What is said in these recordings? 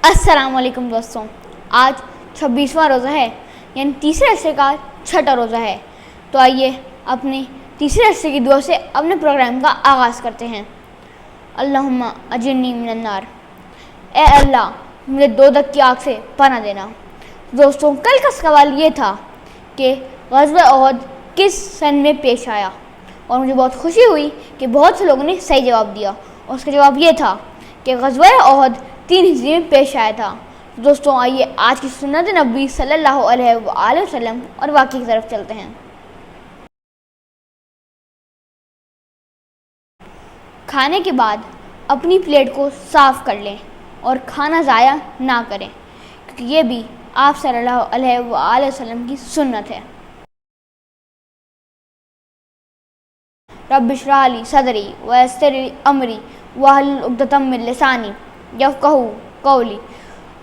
अस्सलाम वालेकुम दोस्तों, आज 26वां रोज़ा है, यानी तीसरे अरसे का छठा रोज़ा है। तो आइए अपने तीसरे अरसे की दुआ से अपने प्रोग्राम का आगाज़ करते हैं। अल्लाहुम्मा अजिरनी मिनन्नार, ए अल्लाह मुझे दोज़ख की आग से पनाह देना। दोस्तों, कल का सवाल ये था कि ग़ज़वा उहद किस सन में पेश आया, और मुझे बहुत खुशी हुई कि बहुत से लोगों ने सही जवाब दिया, और उसका जवाब ये था कि ग़ज़वा उहद 3 हिजरी में पेश आया था। दोस्तों, आइए आज की सुन्नत नबी सल्लल्लाहु अलैहि वसल्लम और वाक़े की तरफ चलते हैं। खाने के बाद अपनी प्लेट को साफ़ कर लें और खाना ज़ाया ना करें, क्योंकि ये भी आप सल्लल्लाहु अलैहि वसल्लम की सुन्नत है। रब्बि इश्रह ली सदरी व यस्सिर ली अमरी वहलुल उक़दतम मिन लिसानी यफ़क़हू क़ौली।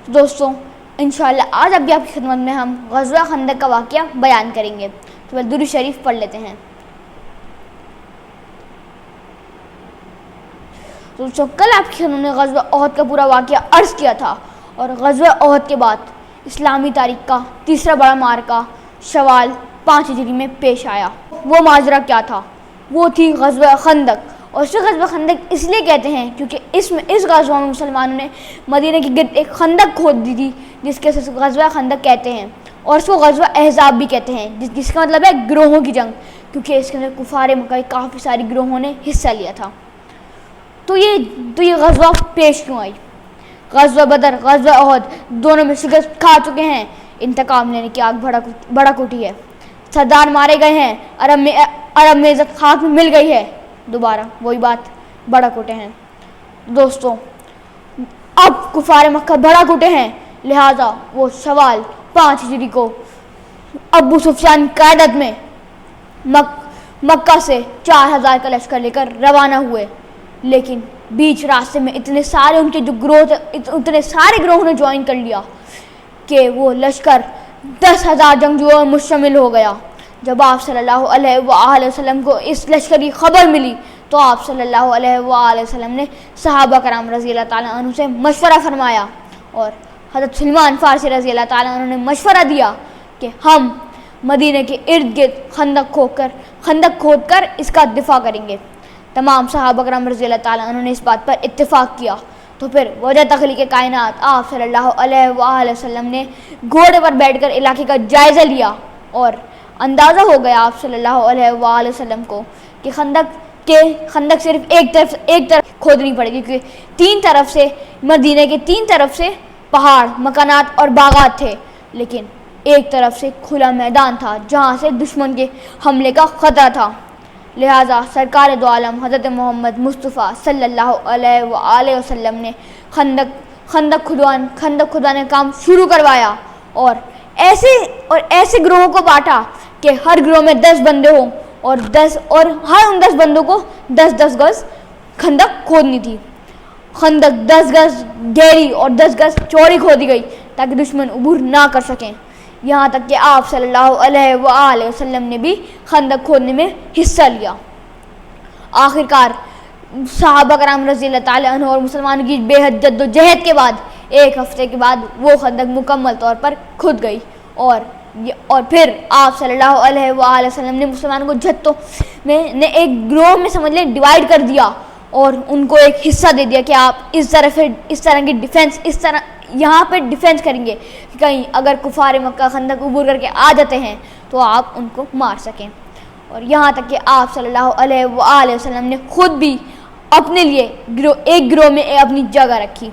दोस्तों, इंशाअल्लाह आज अभी आपकी खिदमत में हम ग़ज़वा खंदक का वाक़या बयान करेंगे। तो पहले दुरूद शरीफ पढ़ लेते हैं। दोस्तों, कल आपकी खिदमत में ग़ज़वा उहद का पूरा वाक़या अर्ज़ किया था, और ग़ज़वा उहद के बाद इस्लामी तारीख़ का तीसरा बड़ा मारका शवाल 5 हिजरी में पेश आया। वो माजरा क्या था? वो थी ग़ज़वा खंदक। और इसे ग़ज़वा खंदक इसलिए कहते हैं क्योंकि इस ग़ज़वा में मुसलमानों ने मदीने की गिर्द एक खंदक खोद दी थी, जिसके से ग़ज़वा खंदक कहते हैं। और इसको ग़ज़वा अहज़ाब भी कहते हैं, जिसका मतलब है गिरोहों की जंग, क्योंकि इसके अंदर कुफ़ार मक्का की काफ़ी सारी गिरोहों ने हिस्सा लिया था। तो ये ग़ज़वा पेश क्यों आई? ग़ज़वा बदर, ग़ज़वा उहद दोनों में शिकस्त खा चुके हैं। इंतकाम लेने की आग बड़ा कुटी है। सरदार मारे गए हैं, अरब में इज़्ज़त खाक में मिल गई है। दोबारा वही बात, बड़ा कुटे हैं। दोस्तों, अब कुफार मक्का बड़ा कुटे हैं, लिहाजा वो शवाल 5 हिजरी को अबू सुफियान की क़यादत में मक्का से 4000 का लश्कर लेकर रवाना हुए। लेकिन बीच रास्ते में इतने सारे उनके जो इतने सारे ग्रोह ने ज्वाइन कर लिया कि वो लश्कर 10,000 जंगजुओं में मुश्तमिल हो गया। जब आप सल्लल्लाहु अलैहि वसल्लम को इस लश्कर की खबर मिली, तो आप सल्लल्लाहु अलैहि वसल्लम ने सहाबा कराम रज़ी अल्लाह ताला अन्हु से मशवरा फरमाया, और हज़रत सलमान फ़ारसी रज़ी अल्लाह ताला अन्हु ने मशवरा दिया कि हम मदीने के इर्द गिर्द खंदक खोद कर इसका दिफा करेंगे। तमाम सहाबा कराम रज़ी अल्लाह ताला अन्हु ने इस बात पर इत्तिफ़ाक़ किया। तो फिर वजह तख़लीक़ कायनात आप सल्लल्लाहु अलैहि वसल्लम ने घोड़े पर बैठकर इलाके का जायज़ा लिया, और अंदाज़ा हो गया आप सल्लल्लाहु अलैहि वसल्लम को कि खंदक सिर्फ एक तरफ खोदनी पड़ेगी, क्योंकि 3 तरफ से मदीने के 3 तरफ से पहाड़, मकानात और बागात थे, लेकिन एक तरफ से खुला मैदान था जहाँ से दुश्मन के हमले का ख़तरा था। लिहाजा सरकार दो आलम हज़रत मोहम्मद मुस्तफ़ा सल्लल्लाहु अलैहि वसल्लम ने खंदक खुदवाने का काम शुरू करवाया, और ऐसे ग्रोहों को बांटा कि हर ग्रोह में 10 बंदे हों, और हर उन 10 बंदों को 10-10 गज़ खंदक खोदनी थी। खंदक 10 गज़ गहरी और 10 गज़ चौड़ी खोदी गई ताकि दुश्मन उबूर ना कर सकें। यहाँ तक कि आप सल्लल्लाहु अलैहि वसल्लम ने भी खंदक खोदने में हिस्सा लिया। आखिरकार सहाबा कराम रज़ी अल्लाह ताला अन्हु और मुसलमानों की बेहद जद्दोजहद के बाद 1 हफ्ते के बाद वो खंदक मुकम्मल तौर पर खुद गई, और फिर आप सल्लल्लाहु अलैहि वसल्लम ने मुसलमानों को जत्तों में एक ग्रोह में समझ लें डिवाइड कर दिया, और उनको एक हिस्सा दे दिया कि आप इस तरह की डिफेंस यहाँ पर डिफेंस करेंगे कि कहीं अगर कुफार मक्का खंदक उबूर करके आ जाते हैं तो आप उनको मार सकें। और यहाँ तक कि आप सल्लल्लाहु अलैहि वसल्लम ने खुद भी अपने लिए एक गिरोह में अपनी जगह रखी।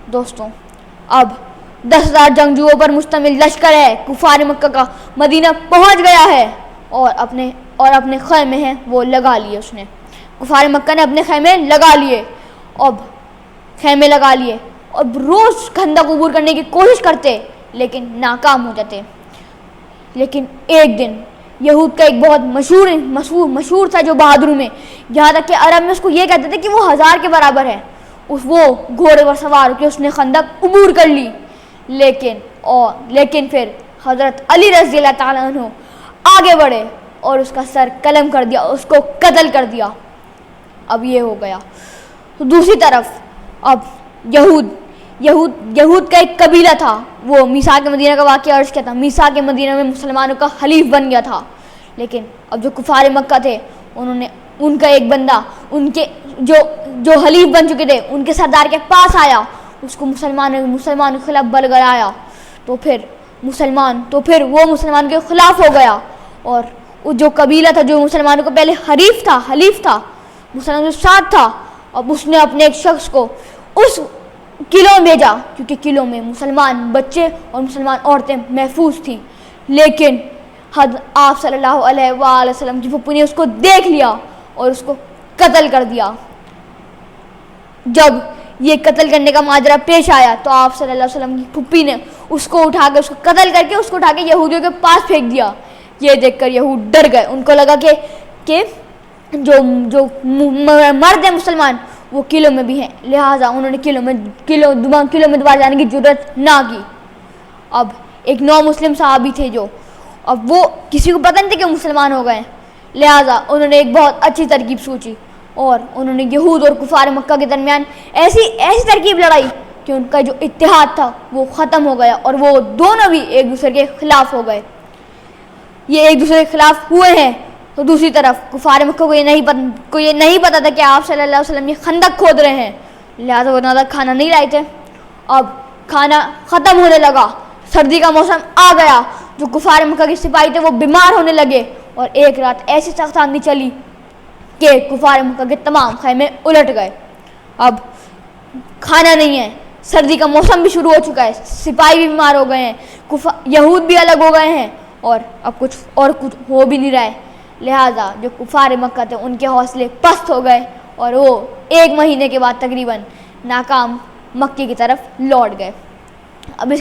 दोस्तों, अब 10,000 जंगजुओं पर मुश्तमिल लश्कर है कुफार मक्का का मदीना पहुँच गया है, और अपने खैमे हैं वो लगा लिए। उसने कुफार मक्का ने अपने खैमे लगा लिए, और रोज़ खंदक उबूर करने की कोशिश करते, लेकिन नाकाम हो जाते। लेकिन एक दिन यहूद का एक बहुत मशहूर था जो बहादुर में, यहाँ तक कि अरब में उसको ये कहते थे कि वो 1000 के बराबर है। वो घोड़े पर सवार होकर उसने खंदक उबूर कर ली, लेकिन फिर हज़रत अली रज़ी अल्लाह ताला अन्हु आगे बढ़े और उसका सर कलम कर दिया, उसको कत्ल कर दिया। अब ये हो गया। तो दूसरी तरफ अब یہود کا ایک قبیلہ تھا، وہ میثاق مدینہ کا واقعہ عرض کیا تھا، میثاق مدینہ میں مسلمانوں کا حلیف بن گیا تھا، لیکن اب جو کفار مکہ تھے انہوں نے ان کا ایک بندہ ان کے جو حلیف بن چکے تھے ان کے سردار کے پاس آیا، اس کو مسلمانوں کے خلاف بلگایا، تو پھر وہ مسلمان کے خلاف ہو گیا، اور جو قبیلہ تھا جو مسلمانوں کو پہلے حلیف تھا مسلمانوں کے ساتھ تھا، اب اس نے اپنے ایک شخص کو اس قلعوں میں بھیجا، کیونکہ قلعوں میں مسلمان بچے اور مسلمان عورتیں محفوظ تھیں، لیکن آپ صلی اللہ علیہ وآلہ وسلم کی پھپھی نے اس کو دیکھ لیا اور اس کو قتل کر دیا۔ جب یہ قتل کرنے کا ماجرا پیش آیا تو آپ صلی اللہ علیہ وسلم کی پھپھی نے اس کو قتل کر کے اس کو اٹھا کے یہودیوں کے پاس پھینک دیا۔ یہ دیکھ کر یہود ڈر گئے، ان کو لگا کہ جو مرد ہیں مسلمان وہ قلعوں میں بھی ہیں، لہٰذا انہوں نے قلعوں میں دوبارہ جانے کی ضرورت نہ کی۔ اب ایک نو مسلم صحابی تھے اب وہ کسی کو پتہ نہیں تھا کہ مسلمان ہو گئے، لہٰذا انہوں نے ایک بہت اچھی ترکیب سوچی اور انہوں نے یہود اور کفار مکہ کے درمیان ایسی ترکیب لڑائی کہ ان کا جو اتحاد تھا وہ ختم ہو گیا اور وہ دونوں بھی ایک دوسرے کے خلاف ہو گئے۔ یہ ایک دوسرے کے خلاف ہوئے ہیں تو دوسری طرف کفار مکہ کو یہ نہیں پتا تھا کہ آپ صلی اللہ علیہ وسلم یہ خندق کھود رہے ہیں، لہٰذا وہ زیادہ کھانا نہیں لائے تھے۔ اب کھانا ختم ہونے لگا، سردی کا موسم آ گیا، جو کفار مکہ کے سپاہی تھے وہ بیمار ہونے لگے، اور ایک رات ایسی سخت آندھی چلی کہ کفار مکہ کے تمام خیمے الٹ گئے۔ اب کھانا نہیں ہے، سردی کا موسم بھی شروع ہو چکا ہے، سپاہی بھی بیمار ہو گئے ہیں، یہود بھی الگ ہو گئے ہیں، اور اب کچھ ہو بھی نہیں رہا ہے، لہٰذا جو کفار مکہ تھے ان کے حوصلے پست ہو گئے اور وہ 1 مہینے کے بعد تقریباً ناکام مکے کی طرف لوٹ گئے۔ اب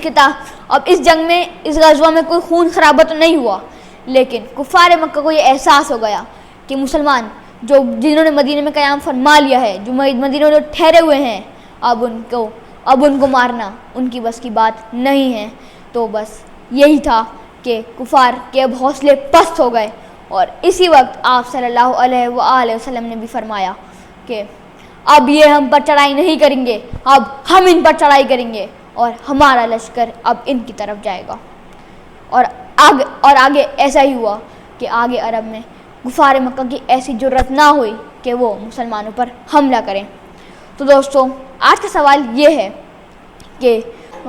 اس جنگ میں اس غزوہ میں کوئی خون خرابہ تو نہیں ہوا، لیکن کفار مکہ کو یہ احساس ہو گیا کہ مسلمان جنہوں نے مدینے میں قیام فرما لیا ہے، جو مدینے میں ٹھہرے ہوئے ہیں، اب ان کو مارنا ان کی بس کی بات نہیں ہے۔ تو بس یہی تھا کہ کفار کے اب حوصلے پست ہو گئے، اور اسی وقت آپ صلی اللہ علیہ وآلہ وسلم نے بھی فرمایا کہ اب یہ ہم پر چڑھائی نہیں کریں گے، اب ہم ان پر چڑھائی کریں گے اور ہمارا لشکر اب ان کی طرف جائے گا۔ اور آگے ایسا ہی ہوا کہ آگے عرب میں کفار مکہ کی ایسی جرت نہ ہوئی کہ وہ مسلمانوں پر حملہ کریں۔ تو دوستو، آج کا سوال یہ ہے کہ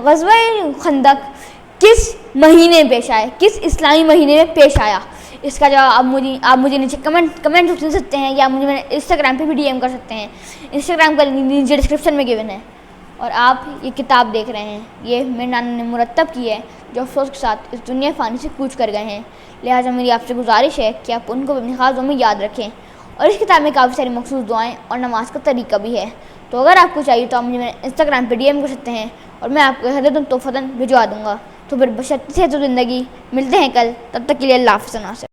غزوہ خندق کس مہینے پیش آئے، کس اسلامی مہینے میں پیش آیا؟ اس کا جواب آپ مجھے نیچے کمنٹ دے سکتے ہیں، یا مجھے انسٹاگرام پہ بھی ڈی ایم کر سکتے ہیں۔ انسٹاگرام کا لنک نیچے ڈسکرپشن میں گیون ہے۔ اور آپ یہ کتاب دیکھ رہے ہیں، یہ میرے نانا نے مرتب کی ہے، جو افسوس کے ساتھ اس دنیا فانی سے کوچ کر گئے ہیں، لہٰذا میری آپ سے گزارش ہے کہ آپ ان کو اپنے خاص دعاؤں میں یاد رکھیں۔ اور اس کتاب میں کافی ساری مخصوص دعائیں اور نماز کا طریقہ بھی ہے، تو اگر آپ کو چاہیے تو آپ مجھے انسٹاگرام پہ ڈی ایم کر سکتے ہیں، اور میں آپ کو ہدیۃ تحفۃً بھجوا دوں گا۔ تو پھر بشرط صحت و زندگی ملتے ہیں کل، تب تک کے لیے اللہ حافظ۔